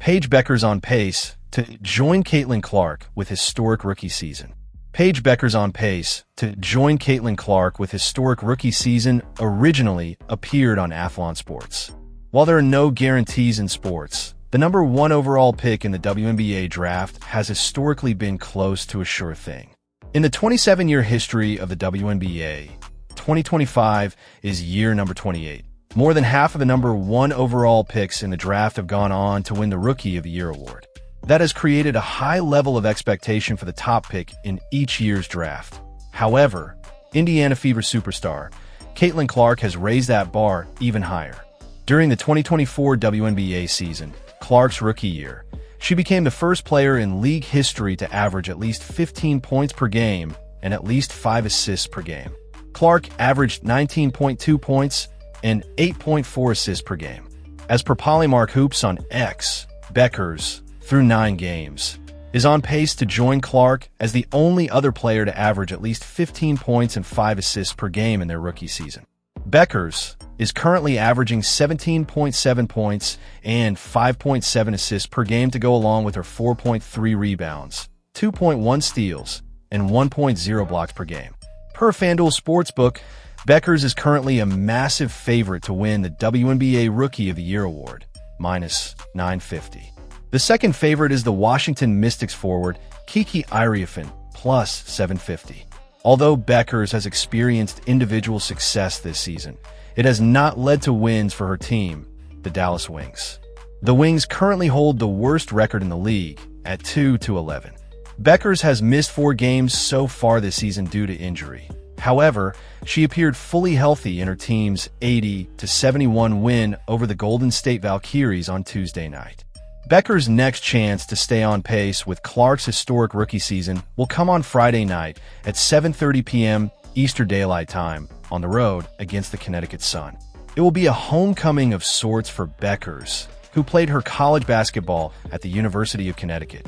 Paige Bueckers on pace to join Caitlin Clark with historic rookie season. Paige Bueckers on pace to join Caitlin Clark with historic rookie season originally appeared on Athlon Sports. While there are no guarantees in sports, the number 1 overall pick in the WNBA draft has historically been close to a sure thing. In the 27-year history of the WNBA, 2025 is year number 28. More than half of the number 1 overall picks in the draft have gone on to win the Rookie of the Year award. That has created a high level of expectation for the top pick in each year's draft. However, Indiana Fever superstar Caitlin Clark has raised that bar even higher. During the 2024 WNBA season, Clark's rookie year, she became the first player in league history to average at least 15 points per game and at least 5 assists per game. Clark averaged 19.2 points and 8.4 assists per game. As per Polymark Hoops on X, Bueckers, through 9 games, is on pace to join Clark as the only other player to average at least 15 points and 5 assists per game in their rookie season. Bueckers is currently averaging 17.7 points and 5.7 assists per game to go along with her 4.3 rebounds, 2.1 steals, and 1.0 blocks per game. Per FanDuel Sportsbook, Bueckers is currently a massive favorite to win the WNBA Rookie of the Year award, minus 950. The second favorite is the Washington Mystics forward, Kiki Iriafen, plus 750. Although Bueckers has experienced individual success this season, it has not led to wins for her team, the Dallas Wings. The Wings currently hold the worst record in the league at 2-11. Bueckers has missed 4 games so far this season due to injury. However, she appeared fully healthy in her team's 80-71 win over the Golden State Valkyries on Tuesday night. Bueckers' next chance to stay on pace with Clark's historic rookie season will come on Friday night at 7:30 p.m. Eastern Daylight Time on the road against the Connecticut Sun. It will be a homecoming of sorts for Bueckers, who played her college basketball at the University of Connecticut.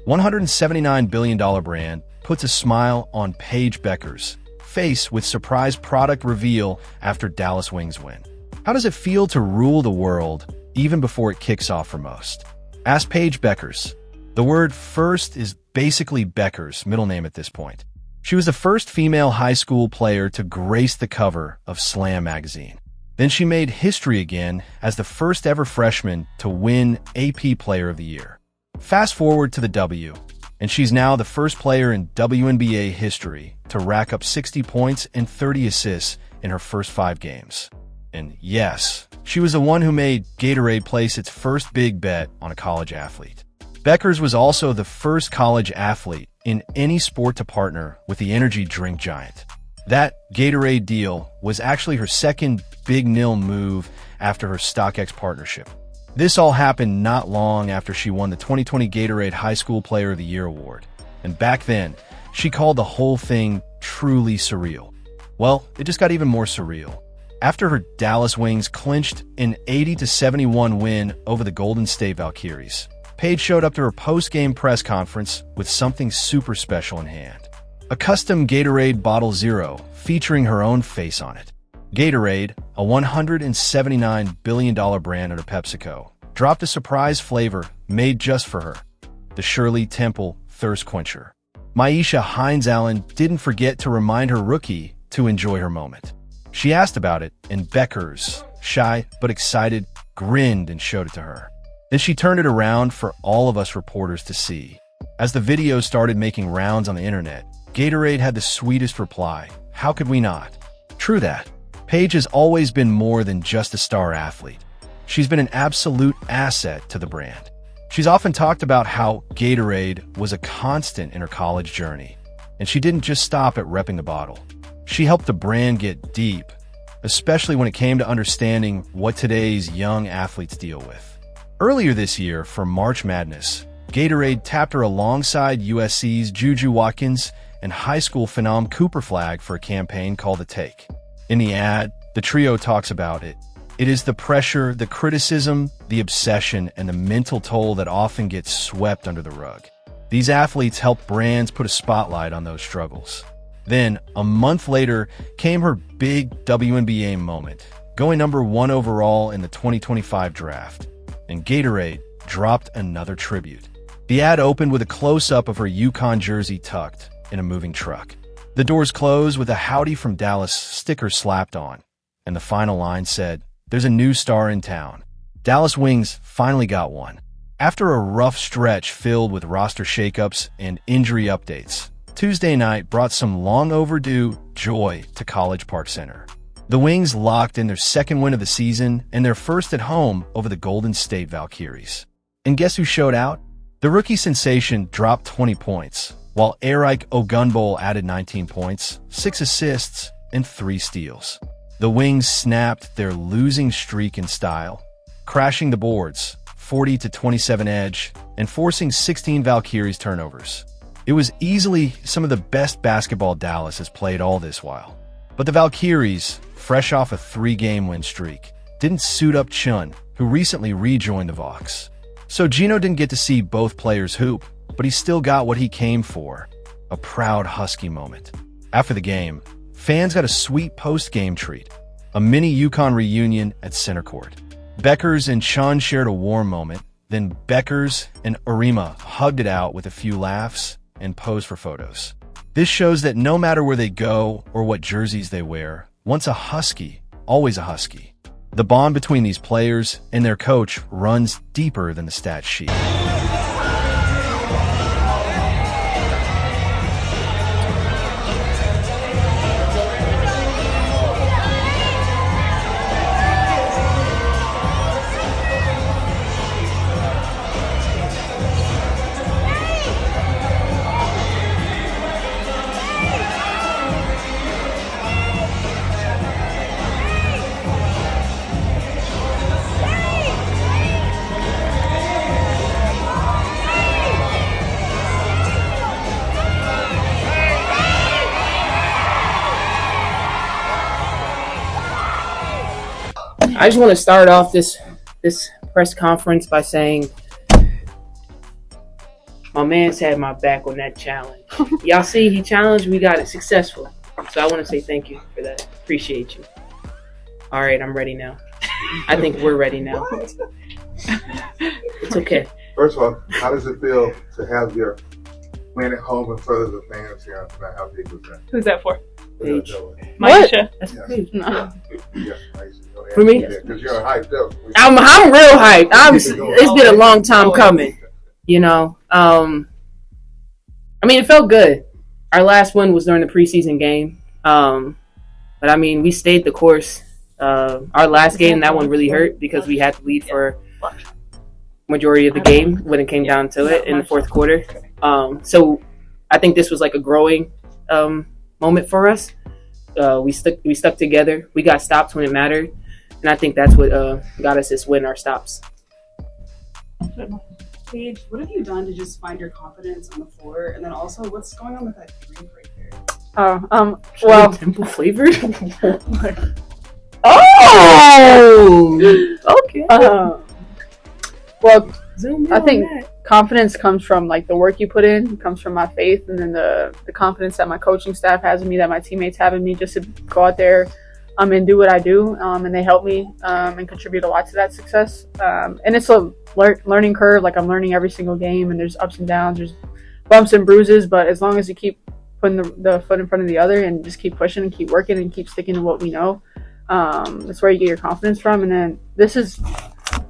$179 billion brand puts a smile on Paige Bueckers' face with surprise product reveal after Dallas Wings win. How does it feel to rule the world even before it kicks off for most? Ask Paige Bueckers. The word first is basically Bueckers' middle name at this point. She was the first female high school player to grace the cover of Slam magazine. Then she made history again as the first ever freshman to win AP Player of the Year. Fast forward to the W, and she's now the first player in WNBA history to rack up 60 points and 30 assists in her first 5 games. And yes, she was the one who made Gatorade place its first big bet on a college athlete. Bueckers was also the first college athlete in any sport to partner with the energy drink giant. That Gatorade deal was actually her second big nil move after her StockX partnership. This all happened not long after she won the 2020 Gatorade High School Player of the Year award. And back then, she called the whole thing truly surreal. Well, it just got even more surreal. After her Dallas Wings clinched an 80-71 win over the Golden State Valkyries, Paige showed up to her post-game press conference with something super special in hand. A custom Gatorade Bottle Zero featuring her own face on it. Gatorade, a $179 billion brand under PepsiCo, dropped a surprise flavor made just for her, the Shirley Temple Thirst Quencher. Myisha Hines-Allen didn't forget to remind her rookie to enjoy her moment. She asked about it, and Bueckers, shy but excited, grinned and showed it to her. Then she turned it around for all of us reporters to see. As the video started making rounds on the internet, Gatorade had the sweetest reply. How could we not? True that. Paige has always been more than just a star athlete. She's been an absolute asset to the brand. She's often talked about how Gatorade was a constant in her college journey, and she didn't just stop at repping the bottle. She helped the brand get deep, especially when it came to understanding what today's young athletes deal with. Earlier this year, for March Madness, Gatorade tapped her alongside USC's Juju Watkins and high school phenom Cooper Flagg for a campaign called The Take. In the ad, the trio talks about it. It is the pressure, the criticism, the obsession, and the mental toll that often gets swept under the rug. These athletes help brands put a spotlight on those struggles. Then, a month later, came her big WNBA moment, going number 1 overall in the 2025 draft. And Gatorade dropped another tribute. The ad opened with a close-up of her UConn jersey tucked in a moving truck. The doors closed with a "Howdy from Dallas" sticker slapped on, and the final line said, "There's a new star in town." Dallas Wings finally got one. After a rough stretch filled with roster shakeups and injury updates, Tuesday night brought some long-overdue joy to College Park Center. The Wings locked in their second win of the season and their first at home over the Golden State Valkyries. And guess who showed out? The rookie sensation dropped 20 points, while Eric Ogunbowale added 19 points, 6 assists, and 3 steals. The Wings snapped their losing streak in style, crashing the boards, 40-27 edge, and forcing 16 Valkyries turnovers. It was easily some of the best basketball Dallas has played all this while. But the Valkyries, fresh off a 3-game win streak, didn't suit up Chun, who recently rejoined the Vox. So Gino didn't get to see both players hoop, but he still got what he came for, a proud Husky moment. After the game, fans got a sweet post-game treat, a mini UConn reunion at center court. Beckers and Chun shared a warm moment, then Beckers and Arima hugged it out with a few laughs and posed for photos. This shows that no matter where they go or what jerseys they wear, once a Husky, always a Husky. The bond between these players and their coach runs deeper than the stat sheet. I just want to start off this press conference by saying my man's had my back on that challenge. Y'all see, he challenged, we got it successful. So I want to say thank you for that. Appreciate you. All right, I'm ready now. I think we're ready now. It's okay. First of all, how does it feel to have your win at home in front of the fans here tonight? How big was that? Who's that for? Paige. Maisha. That's Yes. Paige. No. Yes, nice. For me? Because you're hyped up. I'm real hyped. It's been a long time coming. You know, I mean, it felt good. Our last one was during the preseason game, but I mean, we stayed the course. Our last game, that one really hurt because we had to lead for majority of the game when it came down to it in the fourth quarter. So I think this was like a growing moment for us. We stuck together. We got stops when it mattered, and I think that's what got us this win. Our stops. Paige, what have you done to just find your confidence on the floor? And then also, what's going on with that drink right there? Well, temple flavored. Oh, okay. Well, Zoom in I on think that. confidence comes from like the work you put in, comes from my faith, and then the confidence that my coaching staff has in me, that my teammates have in me, just to go out there and do what I do. And they help me and contribute a lot to that success. And it's a learning curve. Like, I'm learning every single game, and there's ups and downs, there's bumps and bruises. But as long as you keep putting the foot in front of the other and just keep pushing and keep working and keep sticking to what we know, that's where you get your confidence from. And then this is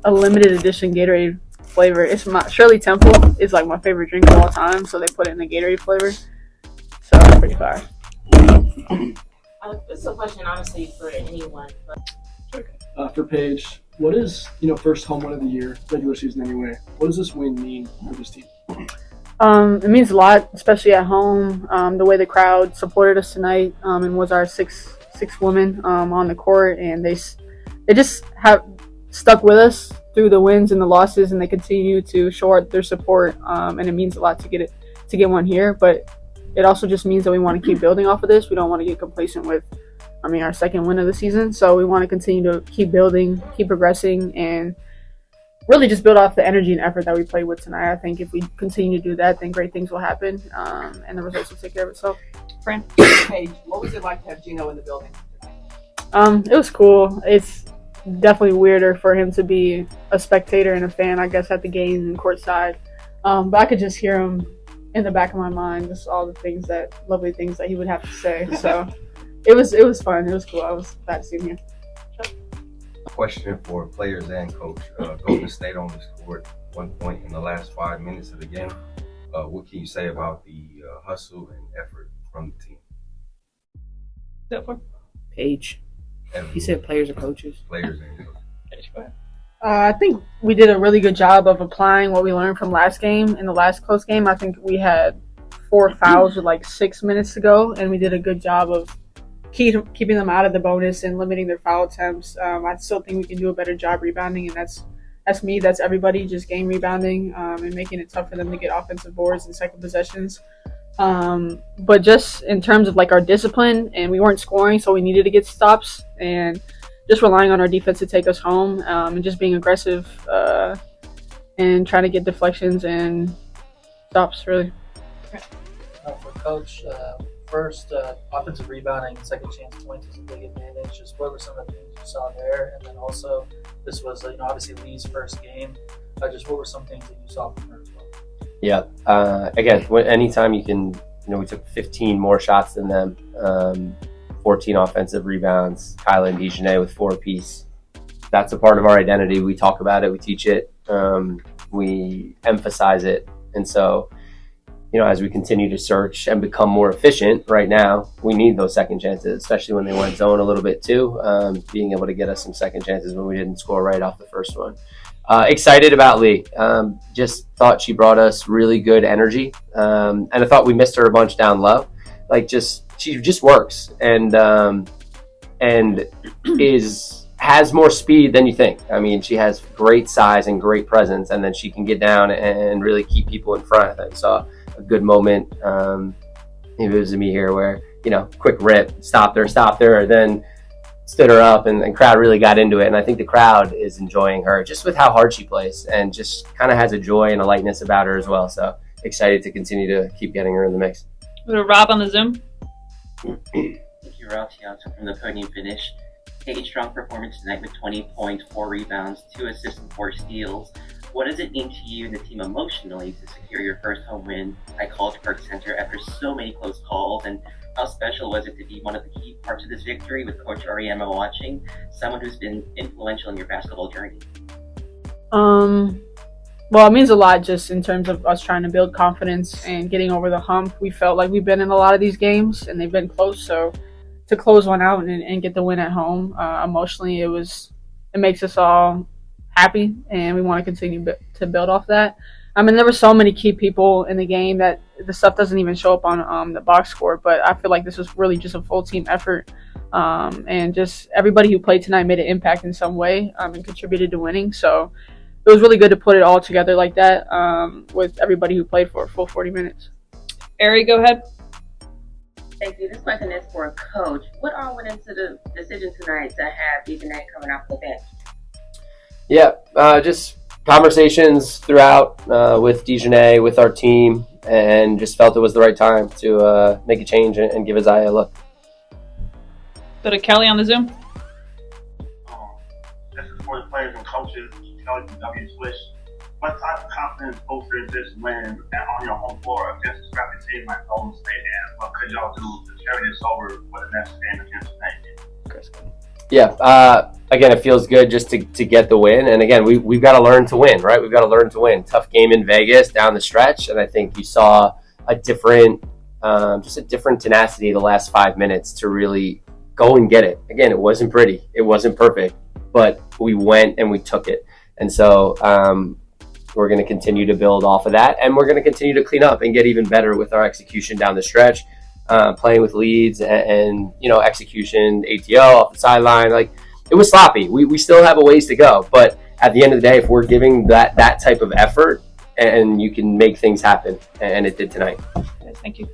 a limited edition Gatorade flavor. It's Shirley Temple is like my favorite drink of all time, so they put it in the Gatorade flavor. So it's pretty fire. This is a question, honestly, for anyone. But For Paige, what is, first home win of the year, regular season anyway, what does this win mean for this team? It means a lot, especially at home. The way the crowd supported us tonight and was our six women on the court, and they just have stuck with us through the wins and the losses, and they continue to show their support. And it means a lot to get one here, but it also just means that we want to keep building off of this. We don't want to get complacent with, our second win of the season. So we want to continue to keep building, keep progressing, and really just build off the energy and effort that we played with tonight. I think if we continue to do that, then great things will happen, and the results will take care of itself. Paige, what was it like to have Gino in the building? It was cool. It's definitely weirder for him to be a spectator and a fan, I guess, at the games and courtside. But I could just hear him in the back of my mind, just all the lovely things that he would have to say. So it was fun. It was cool. I was glad to see him here. Question for players and coach. Golden State only scored 1 point in the last 5 minutes of the game. What can you say about the hustle and effort from the team? Paige. Everyone, He said players or coaches. players and coach. I think we did a really good job of applying what we learned from last game. In the last close game, I think we had 4 fouls with like 6 minutes to go, and we did a good job of keeping them out of the bonus and limiting their foul attempts. I still think we can do a better job rebounding, and that's me, that's everybody, just game rebounding and making it tough for them to get offensive boards and second possessions. But just in terms of like our discipline, and we weren't scoring, so we needed to get stops, and just relying on our defense to take us home, and just being aggressive and trying to get deflections and stops, really. For Coach, first, offensive rebounding, second chance points is a big advantage. Just what were some of the things you saw there? And then also, this was obviously Lee's first game. Just what were some things that you saw from her as well? Yeah. Again, anytime you can, we took 15 more shots than them, 14 offensive rebounds, Kyla and Dejanay with 4 apiece. That's a part of our identity. We talk about it, we teach it, we emphasize it. And so, as we continue to search and become more efficient right now, we need those second chances, especially when they went zone a little bit too, being able to get us some second chances when we didn't score right off the first one. Excited about Lee. Just thought she brought us really good energy. And I thought we missed her a bunch down low. She just works and has more speed than you think. I mean, she has great size and great presence, and then she can get down and really keep people in front. I saw a good moment. It was me here where, quick rip, stopped her, then stood her up, and the crowd really got into it. And I think the crowd is enjoying her just with how hard she plays, and just kind of has a joy and a lightness about her as well. So excited to continue to keep getting her in the mix. Rob on the Zoom. Thank you, Rob Tianto from the Podium Finish. A strong performance tonight with 20 points, 4 rebounds, 2 assists, and 4 steals. What does it mean to you and the team emotionally to secure your first home win at College Park Center after so many close calls? And how special was it to be one of the key parts of this victory with Coach Auriemma watching, someone who's been influential in your basketball journey? Well, it means a lot just in terms of us trying to build confidence and getting over the hump. We felt like we've been in a lot of these games and they've been close, so to close one out and get the win at home, emotionally it makes us all happy, and we want to continue to build off that. I mean, there were so many key people in the game that the stuff doesn't even show up on the box score, but I feel like this was really just a full team effort, and just everybody who played tonight made an impact in some way and contributed to winning. So it was really good to put it all together like that with everybody who played for a full 40 minutes. Ari, go ahead. Thank you. This question is for a coach. What all went into the decision tonight to have Dejanay coming off the bench? Yeah, just conversations throughout with Dejanay, with our team, and just felt it was the right time to make a change and give Isaiah a look. Go to Kelly on the Zoom. This is for the players and coaches. Kelly from W Swish. What type of confidence booster is this win on your home floor against a scrappy team like Golden State? And what could y'all do to carry this over for the next game against Navy? Yeah, again, it feels good just to get the win. And again, we've got to learn to win, right? We've got to learn to win. Tough game in Vegas down the stretch. And I think you saw a different tenacity the last 5 minutes to really go and get it. Again, it wasn't pretty. It wasn't perfect. But we went and we took it. And so we're going to continue to build off of that. And we're going to continue to clean up and get even better with our execution down the stretch. Playing with leads and execution, ATO off the sideline. Like, it was sloppy. We still have a ways to go. But at the end of the day, if we're giving that type of effort, and you can make things happen, and it did tonight. Thank you.